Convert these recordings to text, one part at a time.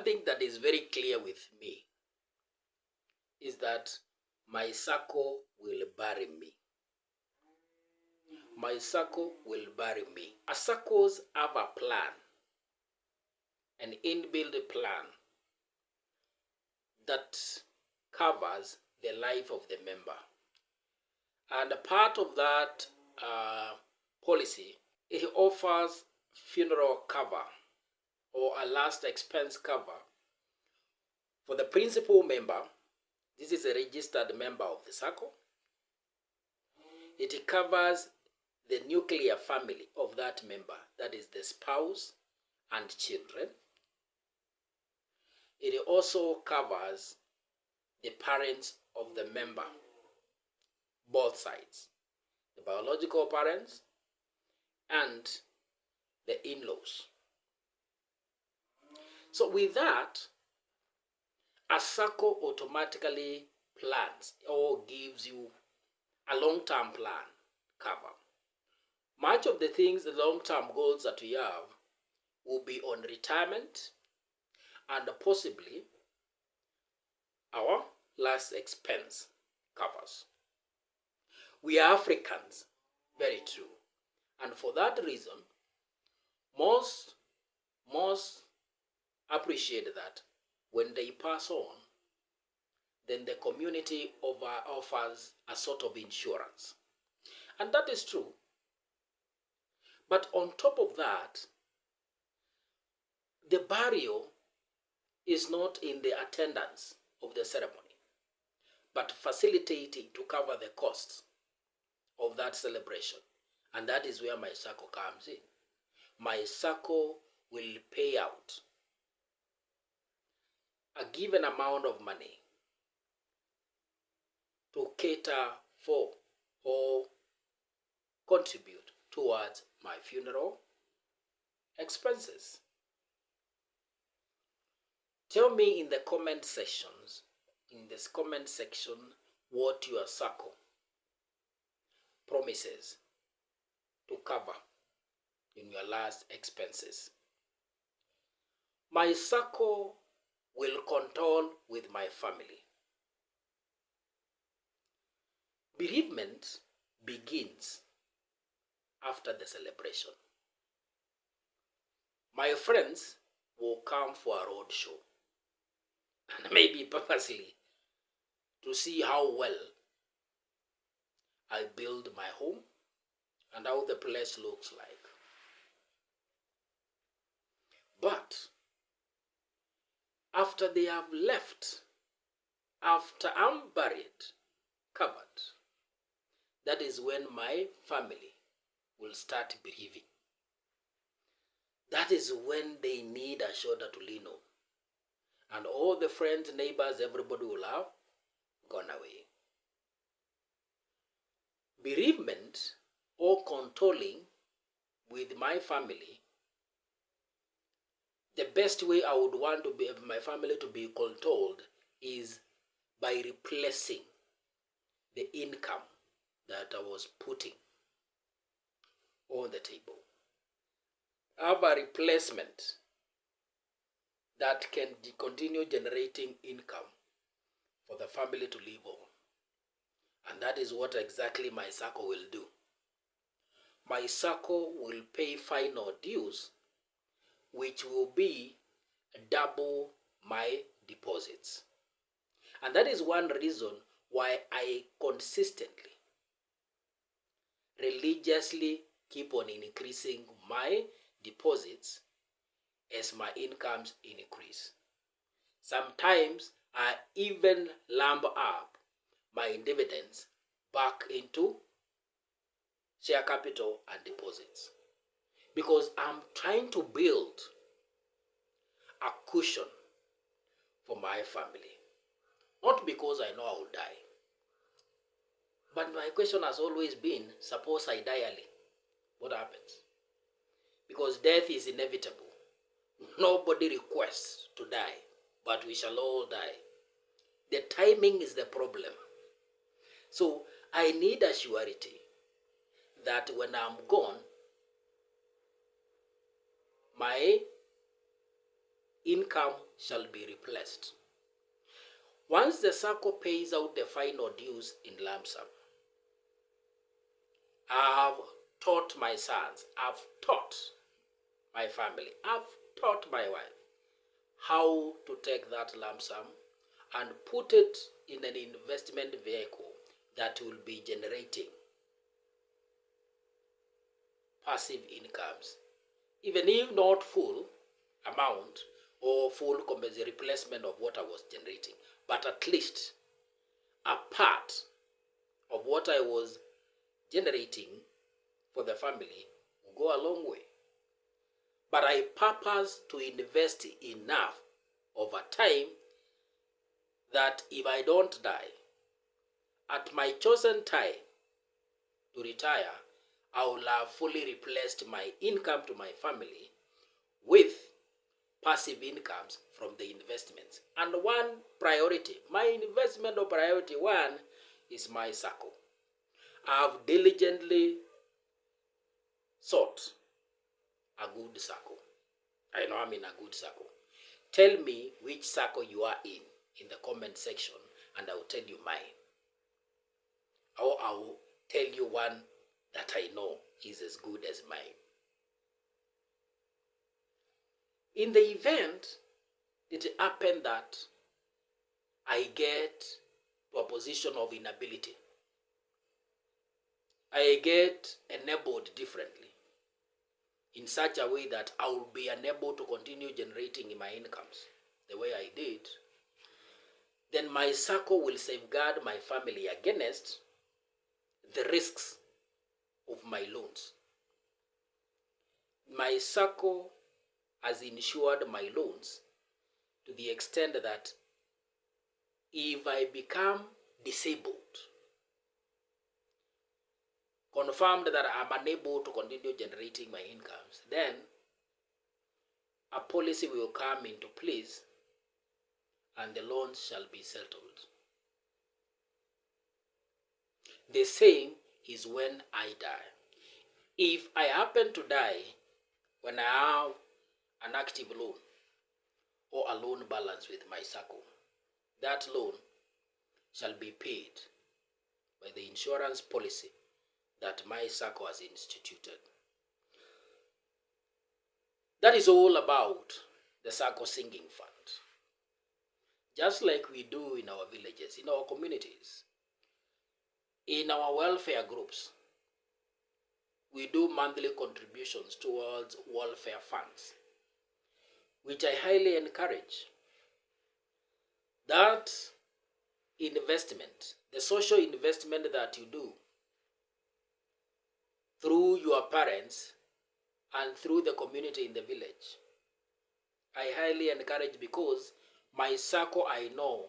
thing that is very clear with me is that my Sacco will bury me. My Sacco will bury me. Saccos have a plan, an inbuilt plan that covers the life of the member. And a part of that policy, it offers funeral cover or a last expense cover for the principal member. This is a registered member of the Sacco. It covers the nuclear family of that member, that is the spouse and children. It also covers the parents of the member, both sides, the biological parents and the in-laws. So with that, a Sacco automatically plans or gives you a long-term plan cover. Much of the things, the long-term goals that we have will be on retirement and possibly our last expense covers. We are Africans, very true. And for that reason, most appreciate that when they pass on, then the community offers a sort of insurance. And that is true. But on top of that, the burial is not in the attendance of the ceremony, but facilitating to cover the costs of that celebration. And that is where my Sacco comes in. My Sacco will pay out a given amount of money to cater for or contribute towards my funeral expenses. Tell me in the comment sections, what your Sacco promises to cover in your last expenses. My Sacco will condole with my family. Bereavement begins after the celebration. My friends will come for a road show, and maybe purposely to see how well I build my home and how the place looks like. But after they have left, after I'm buried, covered, that is when my family will start bereaving. That is when they need a shoulder to lean on. And all the friends, neighbors, everybody will have gone away. Bereavement or condoling with my family, the best way I would want to be my family to be condoled is by replacing the income that I was putting on the table. Have a replacement that can continue generating income for the family to live on. And that is what exactly my Sacco will do. My Sacco will pay final dues, which will be double my deposits. And that is one reason why I consistently, religiously keep on increasing my deposits as my incomes increase. Sometimes I even lump up my dividends back into share capital and deposits, because I'm trying to build a cushion for my family. Not because I know I will die. But my question has always been, suppose I die early, what happens? Because death is inevitable. Nobody requests to die, but we shall all die. The timing is the problem. So I need a surety that when I'm gone, my income shall be replaced. Once the Sacco pays out the final dues in lump sum, I've taught my sons, I've taught my family, I've taught my wife how to take that lump sum and put it in an investment vehicle that will be generating passive incomes, even if not full amount or full replacement of what I was generating, but at least a part of what I was generating for the family will go a long way. But I purpose to invest enough over time that if I don't die, at my chosen time to retire, I will have fully replaced my income to my family with passive incomes from the investments. And one priority, my investment of priority one is my Sacco. I have diligently sought a good Sacco. I know I'm in a good Sacco. Tell me which Sacco you are in the comment section, and I will tell you mine. Or I will tell you one that I know is as good as mine. In the event it happened that I get to a position of inability, I get enabled differently in such a way that I will be unable to continue generating my incomes the way I did, then my Sacco will safeguard my family against the risks of my loans. My Sacco has insured my loans to the extent that if I become disabled, confirmed that I'm unable to continue generating my incomes, then a policy will come into place and the loans shall be settled. The same is when I die. If I happen to die when I have an active loan or a loan balance with my Sacco, that loan shall be paid by the insurance policy that my Sacco has instituted. That is all about the Sacco Singing Fund. Just like we do in our villages, in our communities, in our welfare groups, we do monthly contributions towards welfare funds, which I highly encourage. That investment, the social investment that you do through your parents and through the community in the village, I highly encourage, because my Sacco, I know,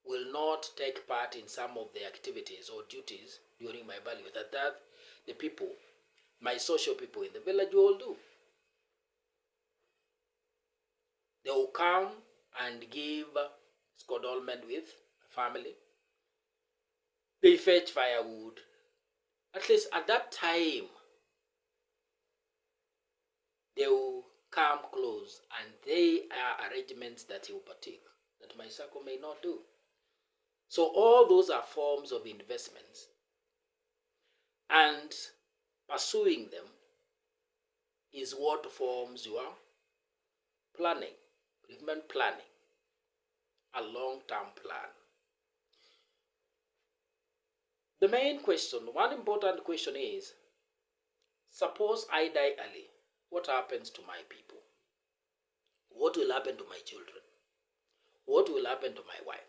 will not take part in some of the activities or duties during my value that the people, my social people in the village, will do. They will come and give scoldment with family. They fetch firewood. At least at that time, they will come close, and they are arrangements that he will partake that my Sacco may not do. So all those are forms of investments, and pursuing them is what forms your planning, bereavement planning, a long-term plan. The main question, one important question is, suppose I die early, what happens to my people? What will happen to my children? What will happen to my wife?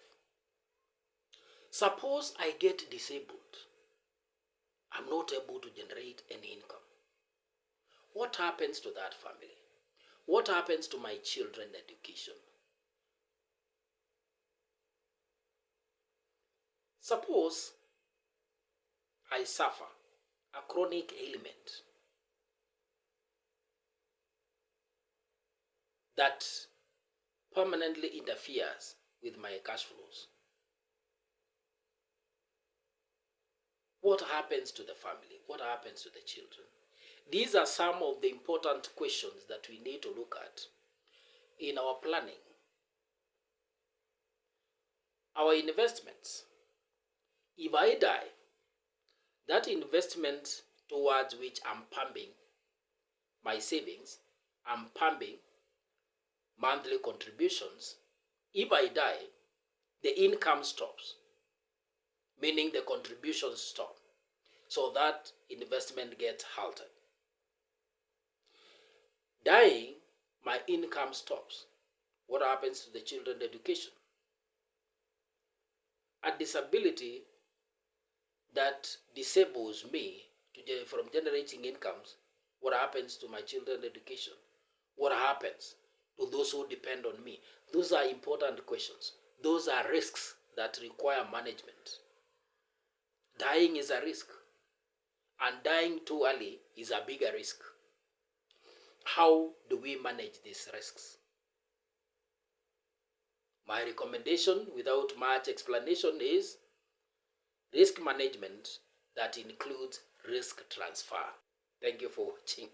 Suppose I get disabled, I'm not able to generate any income. What happens to that family? What happens to my children's education? Suppose I suffer a chronic ailment that permanently interferes with my cash flows. What happens to the family? What happens to the children? These are some of the important questions that we need to look at in our planning, our investments. If I die, that investment towards which I'm pumping my savings, I'm pumping monthly contributions, if I die, the income stops, meaning the contributions stop. So that investment gets halted. Dying, my income stops. What happens to the children's education? A disability that disables me from generating incomes, what happens to my children's education? What happens to those who depend on me? Those are important questions. Those are risks that require management. Dying is a risk, and dying too early is a bigger risk. How do we manage these risks? My recommendation, without much explanation, is risk management that includes risk transfer. Thank you for watching.